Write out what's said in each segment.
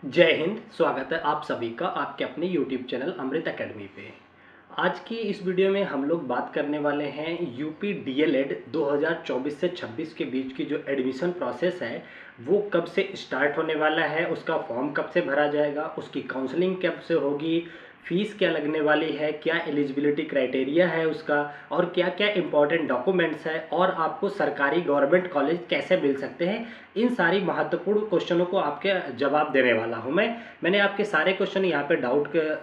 जय हिंद। स्वागत है आप सभी का आपके अपने YouTube चैनल अमृत एकेडमी पे। आज की इस वीडियो में हम लोग बात करने वाले हैं यूपी डीएलएड 2024 से 26 के बीच की जो एडमिशन प्रोसेस है वो कब से स्टार्ट होने वाला है, उसका फॉर्म कब से भरा जाएगा, उसकी काउंसलिंग कब से होगी, फीस क्या लगने वाली है, क्या एलिजिबिलिटी क्राइटेरिया है उसका, और क्या क्या इंपॉर्टेंट डॉक्यूमेंट्स है, और आपको सरकारी गवर्नमेंट कॉलेज कैसे मिल सकते हैं। इन सारी महत्वपूर्ण क्वेश्चनों को आपके जवाब देने वाला हूं मैंने आपके सारे क्वेश्चन यहाँ पे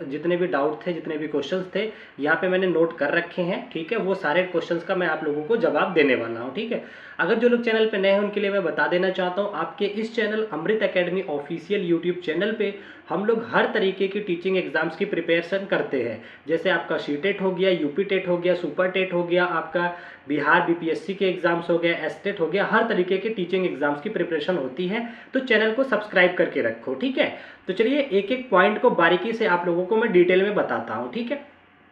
जितने भी डाउट थे, जितने भी क्वेश्चंस थे यहाँ पे मैंने नोट कर रखे हैं। ठीक है, वो सारे क्वेश्चंस का मैं आप लोगों को जवाब देने वाला हूँ। ठीक है, अगर जो लोग चैनल पे नए हैं उनके लिए मैं बता देना चाहता हूँ, आपके इस चैनल अमृत एकेडमी ऑफिशियल यूट्यूब चैनल पे हम लोग हर तरीके की टीचिंग एग्जाम्स की प्रिपरेशन करते हैं। जैसे आपका सी टेट हो गया, यूपी टेट हो गया, सुपर टेट हो गया, आपका बिहार बीपीएससी के एग्जाम्स हो गया, एस टेट हो गया, हर तरीके के टीचिंग एग्जाम्स की प्रिपरेशन होती है। तो चैनल को सब्सक्राइब करके रखो। ठीक है, तो चलिए एक एक पॉइंट को बारीकी से आप लोगों को मैं डिटेल में बताता हूँ। ठीक है,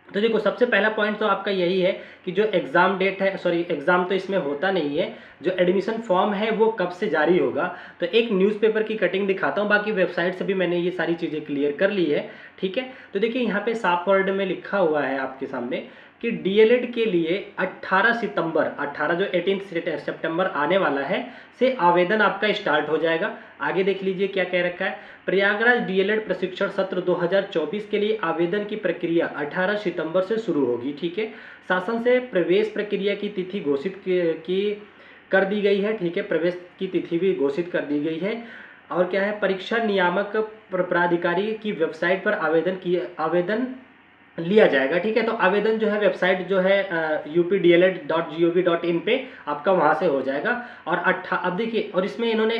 तो देखो सबसे पहला पॉइंट तो आपका यही है कि जो एग्ज़ाम डेट है, सॉरी एग्ज़ाम तो इसमें होता नहीं है, जो एडमिशन फॉर्म है वो कब से जारी होगा। तो एक न्यूज़पेपर की कटिंग दिखाता हूँ, बाकी वेबसाइट से भी मैंने ये सारी चीज़ें क्लियर कर ली है। ठीक है, तो देखिए यहाँ पे साफ वर्ड में लिखा हुआ है आपके सामने कि डीएलएड के लिए 18 सितंबर 18 जो 18 सितंबर आने वाला है से आवेदन आपका स्टार्ट हो जाएगा। आगे देख लीजिए क्या कह रखा है, प्रयागराज डीएलएड प्रशिक्षण सत्र 2024 के लिए आवेदन की प्रक्रिया 18 सितंबर से शुरू होगी। ठीक है, शासन से प्रवेश प्रक्रिया की तिथि घोषित की कर दी गई है। ठीक है, प्रवेश की तिथि भी घोषित कर दी गई है। और क्या है, परीक्षा नियामक प्राधिकारी की वेबसाइट पर आवेदन लिया जाएगा। ठीक है, तो आवेदन जो है वेबसाइट जो है updled.gov.in पे आपका वहाँ से हो जाएगा। और अब देखिए, और इसमें इन्होंने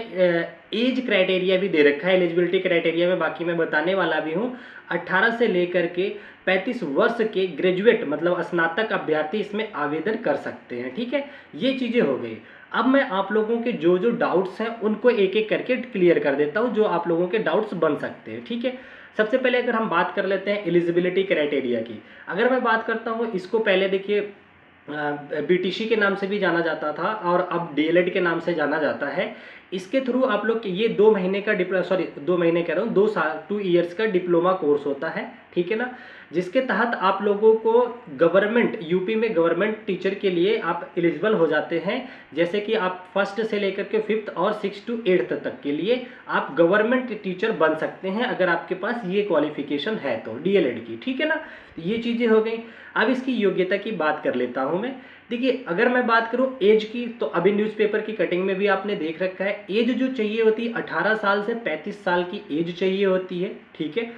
एज क्राइटेरिया भी दे रखा है, एलिजिबिलिटी क्राइटेरिया में बाकी मैं बताने वाला भी हूँ। 18 से लेकर के 35 वर्ष के ग्रेजुएट मतलब स्नातक अभ्यर्थी इसमें आवेदन कर सकते हैं। ठीक है, ये चीज़ें हो गई। अब मैं आप लोगों के जो जो डाउट्स हैं उनको एक एक करके क्लियर कर देता हूँ, जो आप लोगों के डाउट्स बन सकते हैं। ठीक है, सबसे पहले अगर हम बात कर लेते हैं एलिजिबिलिटी क्राइटेरिया की। अगर मैं बात करता हूँ, इसको पहले देखिए बीटीसी के नाम से भी जाना जाता था और अब डीएलएड के नाम से जाना जाता है। इसके थ्रू आप लोग ये 2 महीने का 2 महीने कह रहा हूँ, 2 ईयर्स का डिप्लोमा कोर्स होता है। ठीक है ना, जिसके तहत आप लोगों को गवर्नमेंट यूपी में गवर्नमेंट टीचर के लिए आप एलिजिबल हो जाते हैं। जैसे कि आप फर्स्ट से लेकर के 5th और 6th to 8th तक के लिए आप गवर्नमेंट टीचर बन सकते हैं अगर आपके पास ये क्वालिफिकेशन है तो डीएलएड की। ठीक है ना, ये चीज़ें हो गई। अब इसकी योग्यता की बात कर लेता हूँ मैं। देखिए, अगर मैं बात करूँ एज की, तो अभी न्यूज़पेपर की कटिंग में भी आपने देख रखा है, एज जो चाहिए होती है 18 साल से 35 साल की एज चाहिए होती है। ठीक है,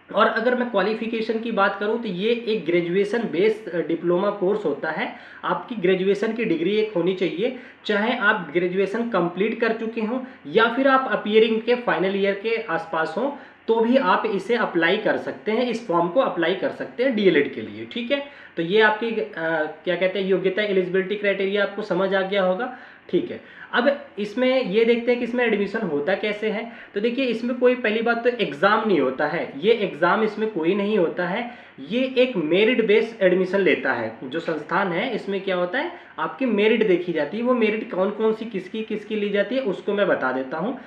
और अगर मैं क्वालिफिकेशन की बात करूं तो ये एक ग्रेजुएशन बेस्ड डिप्लोमा कोर्स होता है। आपकी ग्रेजुएशन की डिग्री एक होनी चाहिए, चाहे आप ग्रेजुएशन कंप्लीट कर चुके हों या फिर आप अपीयरिंग के फाइनल ईयर के आसपास हों, तो भी आप इसे अप्लाई कर सकते हैं, इस फॉर्म को अप्लाई कर सकते हैं डीएलएड के लिए। ठीक है, तो ये आपकी क्या कहते हैं योग्यता एलिजिबिलिटी क्राइटेरिया आपको समझ आ गया होगा। ठीक है, अब इसमें ये देखते हैं कि इसमें एडमिशन होता कैसे है। तो देखिए, इसमें कोई पहली बात तो एग्ज़ाम नहीं होता है, ये एग्ज़ाम इसमें कोई नहीं होता है। ये एक मेरिट बेस्ड एडमिशन लेता है जो संस्थान है। इसमें क्या होता है, आपकी मेरिट देखी जाती है। वो मेरिट कौन कौन सी किसकी किसकी ली जाती है उसको मैं बता देता हूँ।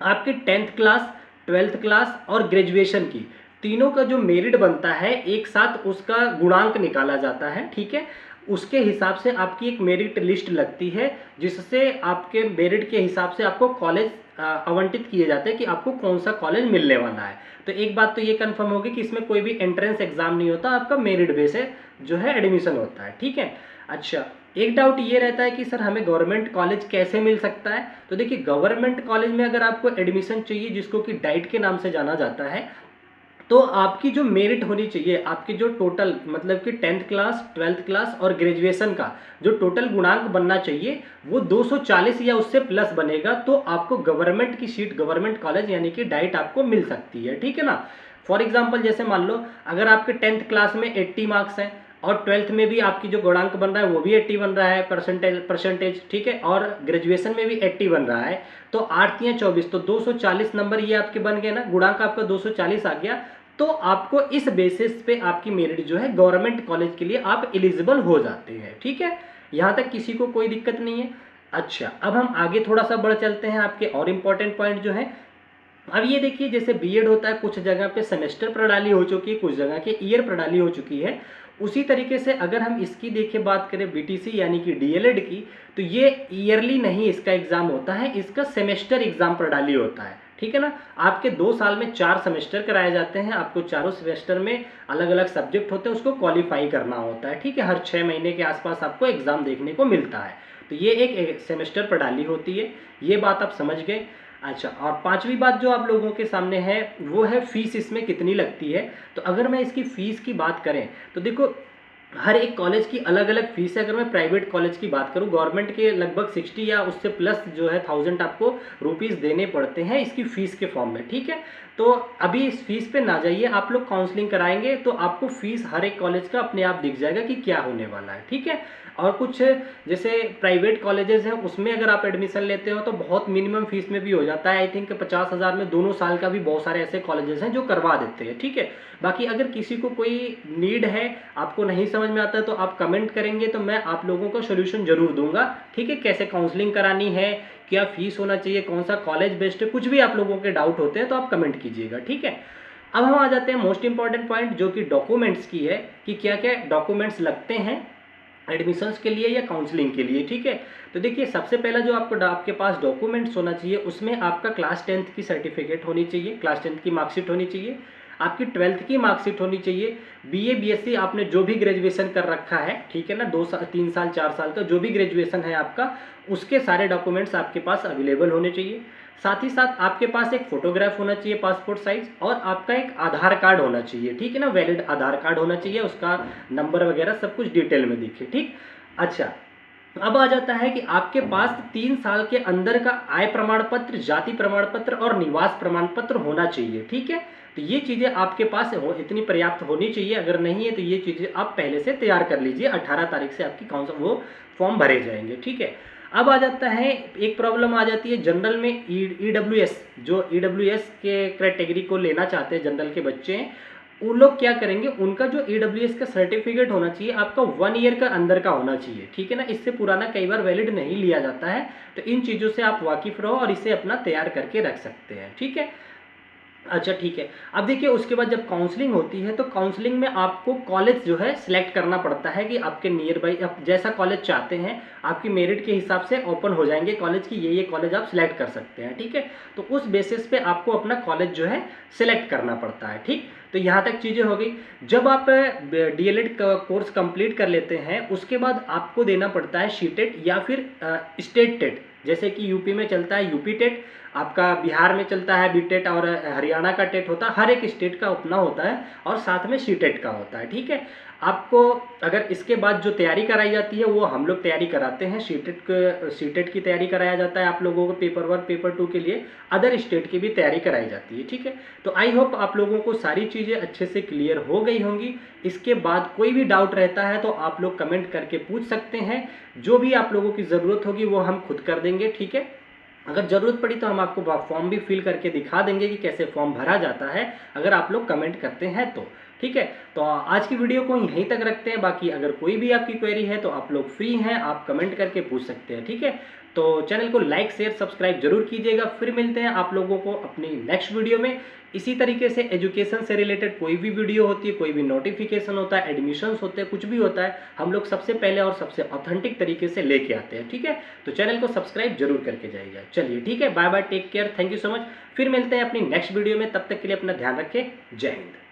आपकी 10th क्लास, 12th क्लास और ग्रेजुएशन की तीनों का जो मेरिट बनता है एक साथ उसका गुणांक निकाला जाता है। ठीक है, उसके हिसाब से आपकी एक मेरिट लिस्ट लगती है, जिससे आपके मेरिट के हिसाब से आपको कॉलेज आवंटित किए जाते हैं कि आपको कौन सा कॉलेज मिलने वाला है। तो एक बात तो ये कंफर्म होगी कि इसमें कोई भी एंट्रेंस एग्जाम नहीं होता, आपका मेरिट बेस है जो है एडमिशन होता है। ठीक है, अच्छा एक डाउट ये रहता है कि सर हमें गवर्नमेंट कॉलेज कैसे मिल सकता है। तो देखिए, गवर्नमेंट कॉलेज में अगर आपको एडमिशन चाहिए, जिसको कि डाइट के नाम से जाना जाता है, तो आपकी जो मेरिट होनी चाहिए, आपकी जो टोटल मतलब कि 10th क्लास, 12th क्लास और ग्रेजुएशन का जो टोटल गुणांक बनना चाहिए वो 240 या उससे प्लस बनेगा, तो आपको गवर्नमेंट की सीट, गवर्नमेंट कॉलेज यानी कि डाइट आपको मिल सकती है। ठीक है ना, फॉर एग्जाम्पल जैसे मान लो अगर आपके 10th क्लास में 80 मार्क्स हैं और 12th में भी आपकी जो गुणांक बन रहा है वो भी 80 बन रहा है परसेंटेज। ठीक है, और ग्रेजुएशन में भी 80 बन रहा है, तो 8 या 24 तो 240 नंबर ये आपके बन गए ना, गुणांक आपका 240 आ गया। तो आपको इस बेसिस पे आपकी मेरिट जो है गवर्नमेंट कॉलेज के लिए आप एलिजिबल हो जाते हैं। ठीक है, यहाँ तक किसी को कोई दिक्कत नहीं है। अच्छा, अब हम आगे थोड़ा सा बढ़ चलते हैं, आपके और इम्पोर्टेंट पॉइंट जो है अब ये देखिए, जैसे बीएड होता है, कुछ जगह पे सेमेस्टर प्रणाली हो चुकी है, कुछ जगह के ईयर प्रणाली हो चुकी है। उसी तरीके से अगर हम इसकी देखिए बात करें बीटीसी यानी कि डीएलएड की, तो ये ईयरली नहीं इसका एग्जाम होता है, इसका सेमेस्टर एग्जाम प्रणाली होता है। ठीक है ना। आपके 2 साल में 4 सेमेस्टर कराए जाते हैं, आपको चारों सेमेस्टर में अलग अलग सब्जेक्ट होते हैं, उसको क्वालिफाई करना होता है। ठीक है, हर 6 महीने के आसपास आपको एग्जाम देखने को मिलता है। तो ये एक सेमेस्टर प्रणाली होती है, ये बात आप समझ गए। अच्छा, और पांचवी बात जो आप लोगों के सामने है वो है फीस इसमें कितनी लगती है। तो अगर मैं इसकी फीस की बात करें तो देखो, हर एक कॉलेज की अलग अलग फीस है। अगर मैं प्राइवेट कॉलेज की बात करूं, गवर्नमेंट के लगभग 60 या उससे प्लस जो है 1000 आपको रुपीस देने पड़ते हैं इसकी फीस के फॉर्म में। ठीक है, तो अभी इस फीस पे ना जाइए, आप लोग काउंसलिंग कराएंगे तो आपको फीस हर एक कॉलेज का अपने आप दिख जाएगा कि क्या होने वाला है। ठीक है, और कुछ जैसे प्राइवेट कॉलेजेस हैं उसमें अगर आप एडमिशन लेते हो तो बहुत मिनिमम फीस में भी हो जाता है। आई थिंक 50,000 में दोनों साल का भी बहुत सारे ऐसे कॉलेजेस हैं जो करवा देते हैं। ठीक है, बाकी अगर किसी को कोई नीड है, आपको नहीं समझ में आता है, तो आप कमेंट करेंगे तो मैं आप लोगों को सोल्यूशन जरूर दूंगा। ठीक है, कैसे काउंसलिंग करानी है, क्या फीस होना चाहिए, कौन सा कॉलेज बेस्ट है, कुछ भी आप लोगों के डाउट होते हैं तो आप कमेंट कीजिएगा। ठीक है, अब हम आ जाते हैं मोस्ट इंपॉर्टेंट पॉइंट जो कि डॉक्यूमेंट्स की है, कि क्या क्या डॉक्यूमेंट्स लगते हैं एडमिशन्स के लिए या काउंसलिंग के लिए। ठीक है, तो देखिए, सबसे पहला जो आपके पास डॉक्यूमेंट्स होना चाहिए उसमें आपका क्लास 10th की सर्टिफिकेट होनी चाहिए, क्लास 10th की मार्कशीट होनी चाहिए, आपकी 12th की मार्कशीट होनी चाहिए, बीए बीएससी आपने जो भी ग्रेजुएशन कर रखा है, ठीक है ना, 2 साल 3 साल 4 साल का जो भी ग्रेजुएशन है आपका, उसके सारे डॉक्यूमेंट्स आपके पास अवेलेबल होने चाहिए। साथ ही साथ आपके पास एक फोटोग्राफ होना चाहिए पासपोर्ट साइज, और आपका एक आधार कार्ड होना चाहिए। ठीक है ना, वैलिड आधार कार्ड होना चाहिए, उसका नंबर वगैरह सब कुछ डिटेल में दिखे। ठीक, अच्छा, अब आ जाता है कि आपके पास 3 साल के अंदर का आय प्रमाण पत्र, जाति प्रमाण पत्र और निवास प्रमाण पत्र होना चाहिए। ठीक है, तो ये चीज़ें आपके पास इतनी पर्याप्त होनी चाहिए। अगर नहीं है तो ये चीज़ें आप पहले से तैयार कर लीजिए, 18 तारीख से आपकी कौन सा वो फॉर्म भरे जाएंगे। ठीक है, अब आ जाता है, एक प्रॉब्लम आ जाती है जनरल में, ईडब्ल्यूएस, जो ईडब्ल्यूएस के कैटेगरी को लेना चाहते हैं जनरल के बच्चे हैं, उन लोग क्या करेंगे, उनका जो ईडब्ल्यूएस का सर्टिफिकेट होना चाहिए आपका 1 ईयर का अंदर का होना चाहिए। ठीक है ना, इससे पुराना कई बार वैलिड नहीं लिया जाता है। तो इन चीज़ों से आप वाकिफ रहो और इसे अपना तैयार करके रख सकते हैं। ठीक है, अच्छा ठीक है, अब देखिए उसके बाद जब काउंसलिंग होती है तो काउंसलिंग में आपको कॉलेज जो है सिलेक्ट करना पड़ता है कि आपके नियर बाई आप जैसा कॉलेज चाहते हैं, आपकी मेरिट के हिसाब से ओपन हो जाएंगे कॉलेज की, ये कॉलेज आप सिलेक्ट कर सकते हैं। ठीक है, तो उस बेसिस पे आपको अपना कॉलेज जो है सिलेक्ट करना पड़ता है। ठीक, तो यहाँ तक चीज़ें हो गई। जब आप डीएलएड कोर्स कंप्लीट कर लेते हैं उसके बाद आपको देना पड़ता है सीटेट या फिर स्टेट टेट। जैसे कि यूपी में चलता है यूपी टेट, आपका बिहार में चलता है बीटेट, और हरियाणा का टेट होता है, हर एक स्टेट का अपना होता है, और साथ में सीटेट का होता है। ठीक है, आपको अगर इसके बाद जो तैयारी कराई जाती है वो हम लोग तैयारी कराते हैं, सीटेट की तैयारी कराया जाता है आप लोगों को, पेपर 1 पेपर 2 के लिए, अदर स्टेट की भी तैयारी कराई जाती है। ठीक है, तो आई होप आप लोगों को सारी चीज़ें अच्छे से क्लियर हो गई होंगी। इसके बाद कोई भी डाउट रहता है तो आप लोग कमेंट करके पूछ सकते हैं, जो भी आप लोगों की ज़रूरत होगी वो हम खुद कर देंगे। ठीक है, अगर ज़रूरत पड़ी तो हम आपको फॉर्म भी फिल करके दिखा देंगे कि कैसे फॉर्म भरा जाता है, अगर आप लोग कमेंट करते हैं तो। ठीक है, तो आज की वीडियो को यहीं तक रखते हैं। बाकी अगर कोई भी आपकी क्वेरी है तो आप लोग फ्री हैं, आप कमेंट करके पूछ सकते हैं। ठीक है, तो चैनल को लाइक शेयर सब्सक्राइब जरूर कीजिएगा। फिर मिलते हैं आप लोगों को अपनी नेक्स्ट वीडियो में। इसी तरीके से एजुकेशन से रिलेटेड कोई भी वीडियो होती है, कोई भी नोटिफिकेशन होता है, एडमिशन्स होते हैं, कुछ भी होता है, हम लोग सबसे पहले और सबसे ऑथेंटिक तरीके से लेके आते हैं। ठीक है, तो चैनल को सब्सक्राइब जरूर करके जाइएगा। चलिए ठीक है, bye bye, take care, thank you so much. फिर मिलते हैं अपनी नेक्स्ट वीडियो में, तब तक के लिए अपना ध्यान रखें। जय हिंद।